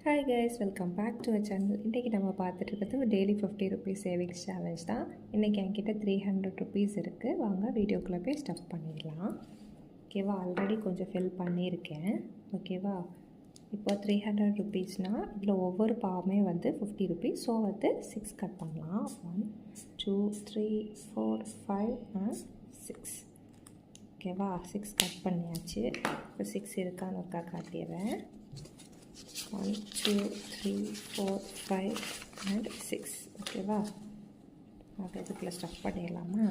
Hi guys, welcome back to a channel. இன்றைக்கி நம்ம பார்த்துட்டு இருக்கிறது ஒரு டெய்லி 50 ருபீஸ் சேவிங்ஸ் சேலஞ்ச் தான். இன்றைக்கி என்கிட்ட 300 ருபீஸ் இருக்குது. வாங்க வீடியோக்குள்ளே போய் ஸ்டஃப் பண்ணிடலாம். ஓகேவா, ஆல்ரெடி கொஞ்சம் ஃபில் பண்ணியிருக்கேன். ஓகேவா, இப்போ 300 ருபீஸ்னால் இதில் ஒவ்வொரு பாவுமே வந்து 50 ருபீஸ். ஸோ வந்து 6 கட் பண்ணலாம். 1 2 3 4 5 and 6. ஓகேவா, 6 கட் பண்ணியாச்சு. இப்போ 6 இருக்கான்னு ஒருக்கா காட்டிடுறேன். 1 2 3 4 5 and 6. ஓகேவா, அது இதுக்குள்ளே ஸ்டஃப் பண்ணிடலாமா?